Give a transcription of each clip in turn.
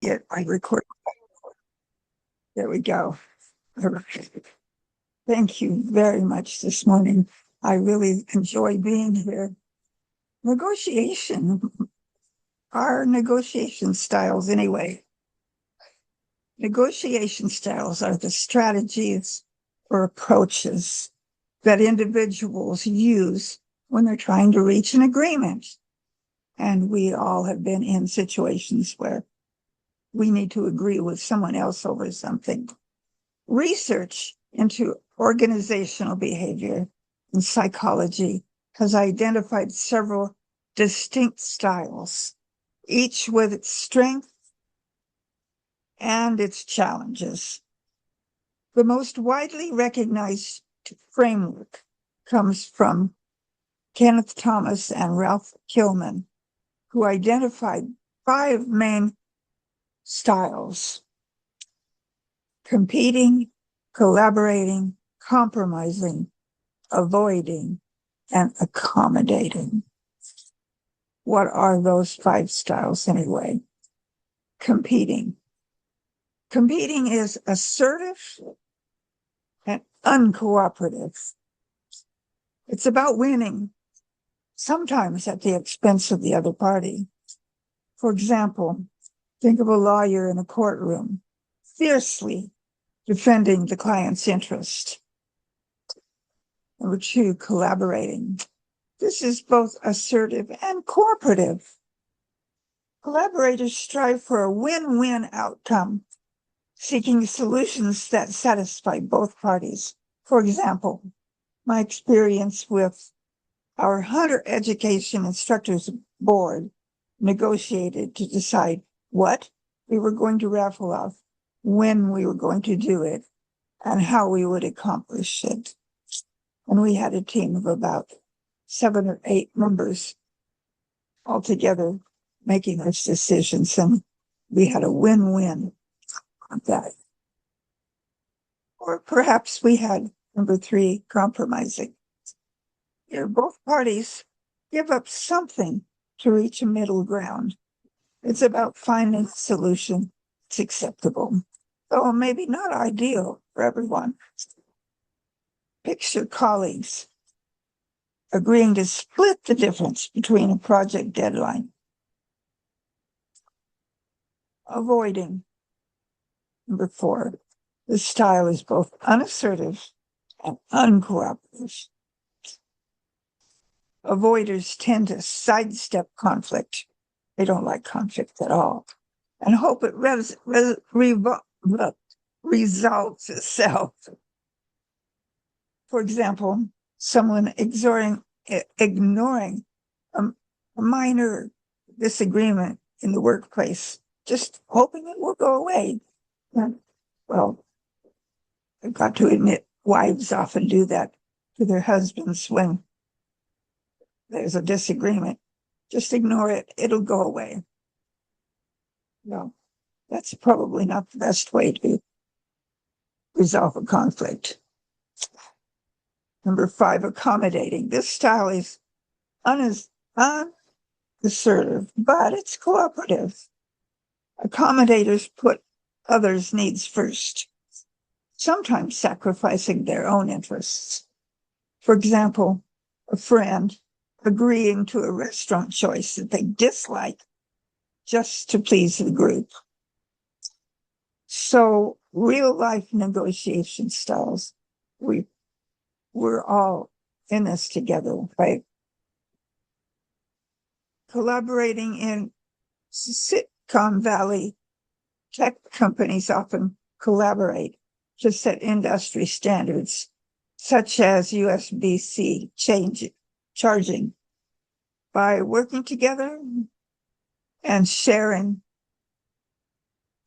Yeah, I record. There we go. All right. Thank you very much this morning. I really enjoy being here. Negotiation, our negotiation styles, anyway. Negotiation styles are the strategies or approaches that individuals use when they're trying to reach an agreement. And we all have been in situations where we need to agree with someone else over something. Research into organizational behavior and psychology has identified several distinct styles, each with its strengths and its challenges. The most widely recognized framework comes from Kenneth Thomas and Ralph Kilman, who identified 5 main styles: competing, collaborating, compromising, avoiding, and accommodating. What are those 5 styles anyway? Competing. Competing is assertive and uncooperative. It's about winning, sometimes at the expense of the other party. For example, think of a lawyer in a courtroom, fiercely defending the client's interest. Number 2, collaborating. This is both assertive and cooperative. Collaborators strive for a win-win outcome, seeking solutions that satisfy both parties. For example, my experience with our Hunter Education Instructors Board negotiated to decide what we were going to raffle off, when we were going to do it, and how we would accomplish it. And we had a team of about 7 or 8 members altogether making those decisions, and we had a win-win on that. Or perhaps we had number 3, compromising. Here, both parties give up something to reach a middle ground. It's about finding a solution that's acceptable, though maybe not ideal for everyone. Picture colleagues agreeing to split the difference between a project deadline. Avoiding. Number 4, this style is both unassertive and uncooperative. Avoiders tend to sidestep conflict. They don't like conflict at all and hope it resolves itself. For example, someone ignoring a minor disagreement in the workplace, just hoping it will go away. Well, I've got to admit, wives often do that to their husbands when there's a disagreement. Just ignore it. It'll go away. No, that's probably not the best way to resolve a conflict. Number 5, accommodating. This style is unassertive, but it's cooperative. Accommodators put others' needs first, sometimes sacrificing their own interests. For example, a friend agreeing to a restaurant choice that they dislike just to please the group. So real life negotiation styles, we're all in this together, right? Collaborating in Silicon Valley, tech companies often collaborate to set industry standards, such as USB-C charging. By working together and sharing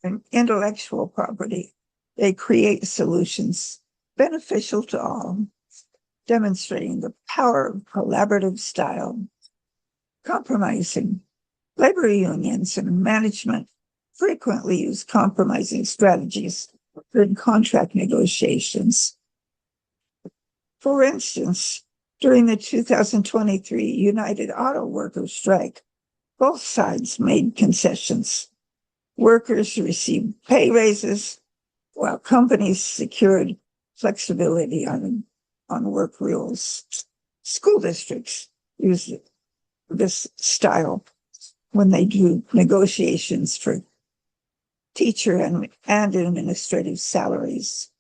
an intellectual property, they create solutions beneficial to all, demonstrating the power of collaborative style. Compromising. Labor unions and management frequently use compromising strategies in contract negotiations. For instance, during the 2023 United Auto Workers strike, both sides made concessions. Workers received pay raises while companies secured flexibility on work rules. School districts use this style when they do negotiations for teacher and administrative salaries,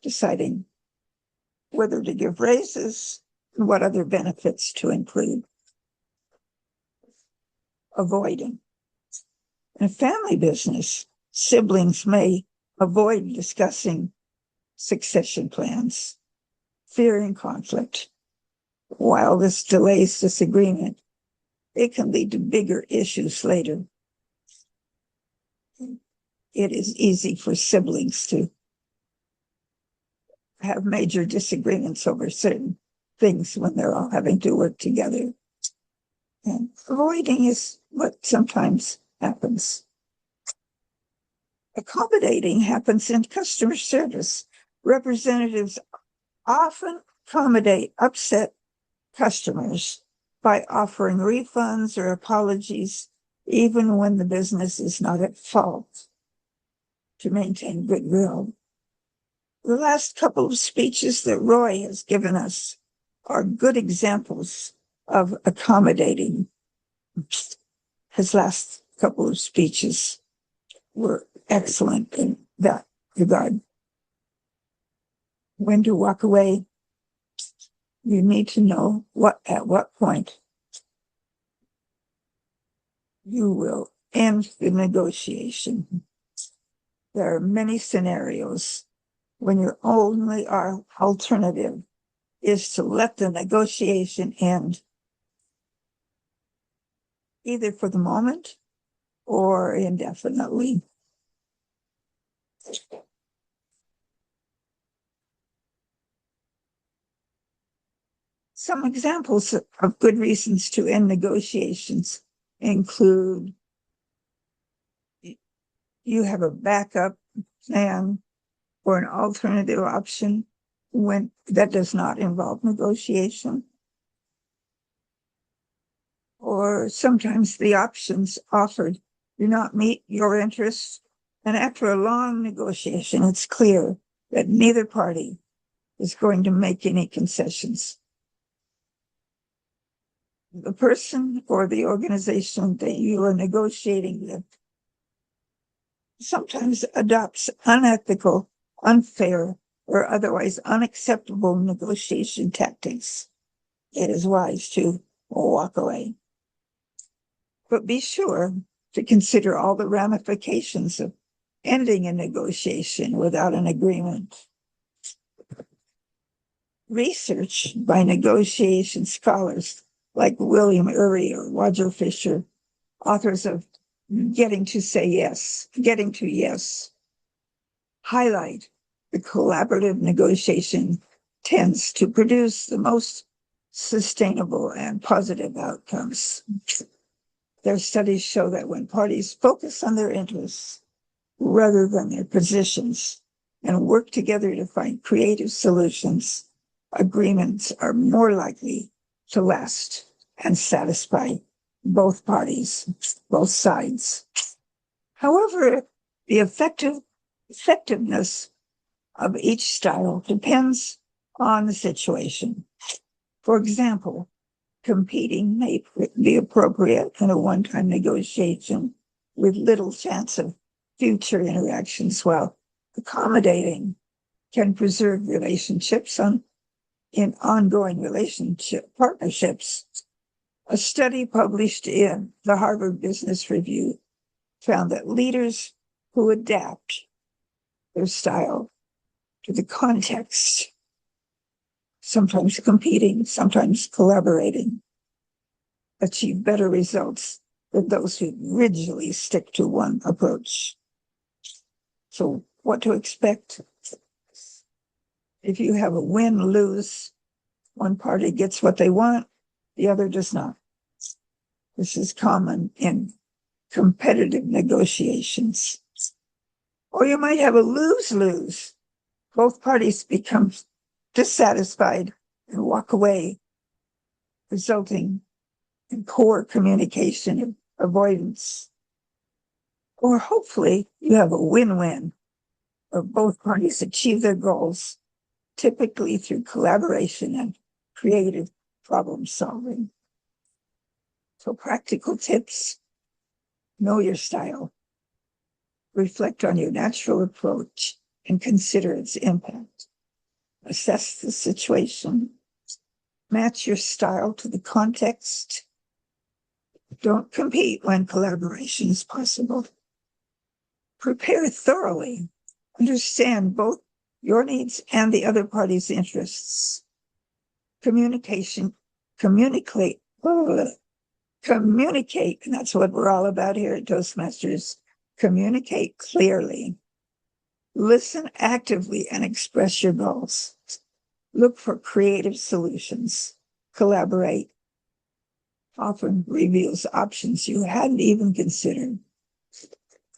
deciding whether to give raises and what other benefits to include. Avoiding. In a family business, siblings may avoid discussing succession plans, fearing conflict. While this delays disagreement, it can lead to bigger issues later. It is easy for siblings to have major disagreements over certain things when they're all having to work together. And avoiding is what sometimes happens. Accommodating happens in customer service. Representatives often accommodate upset customers by offering refunds or apologies, even when the business is not at fault, to maintain goodwill. The last couple of speeches that Roy has given us are good examples of accommodating. His last couple of speeches were excellent in that regard. When to walk away, you need to know at what point you will end the negotiation. There are many scenarios when your only alternative is to let the negotiation end, either for the moment or indefinitely. Some examples of good reasons to end negotiations include you have a backup plan or an alternative option when that does not involve negotiation. Or sometimes the options offered do not meet your interests, and after a long negotiation, it's clear that neither party is going to make any concessions. The person or the organization that you are negotiating with sometimes adopts unethical, unfair, or otherwise unacceptable negotiation tactics. It is wise to walk away. But be sure to consider all the ramifications of ending a negotiation without an agreement. Research by negotiation scholars like William Ury or Roger Fisher, authors of Getting to Yes, highlight the collaborative negotiation tends to produce the most sustainable and positive outcomes. Their studies show that when parties focus on their interests rather than their positions and work together to find creative solutions, agreements are more likely to last and satisfy both parties, both sides. However, the effectiveness of each style depends on the situation. For example, competing may be appropriate in a one-time negotiation with little chance of future interactions, while accommodating can preserve relationships in ongoing partnerships. A study published in the Harvard Business Review found that leaders who adapt their style to the context, sometimes competing, sometimes collaborating, achieve better results than those who rigidly stick to one approach. So what to expect? If you have a win-lose, one party gets what they want, the other does not. This is common in competitive negotiations. Or you might have a lose-lose. Both parties become dissatisfied and walk away, resulting in poor communication and avoidance. Or hopefully you have a win-win where both parties achieve their goals, typically through collaboration and creative problem solving. So practical tips: know your style, reflect on your natural approach and consider its impact, assess the situation, match your style to the context, don't compete when collaboration is possible, prepare thoroughly, understand both your needs and the other party's interests, communicate, communicate, and that's what we're all about here at Toastmasters. Communicate clearly, listen actively, and express your goals. Look for creative solutions. Collaborate often reveals options you hadn't even considered.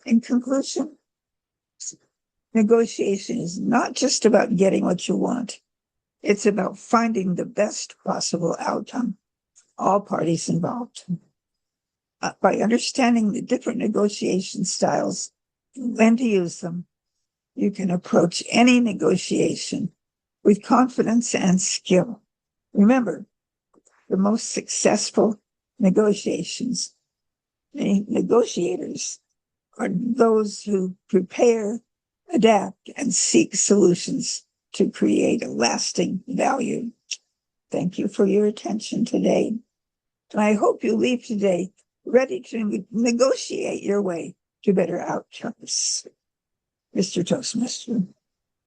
In conclusion, negotiation is not just about getting what you want. It's about finding the best possible outcome for all parties involved. By understanding the different negotiation styles and when to use them, you can approach any negotiation with confidence and skill. Remember, the most successful negotiators are those who prepare, adapt, and seek solutions to create a lasting value. Thank you for your attention today. And I hope you leave today ready to negotiate your way to better outcomes. Mr. Toastmaster.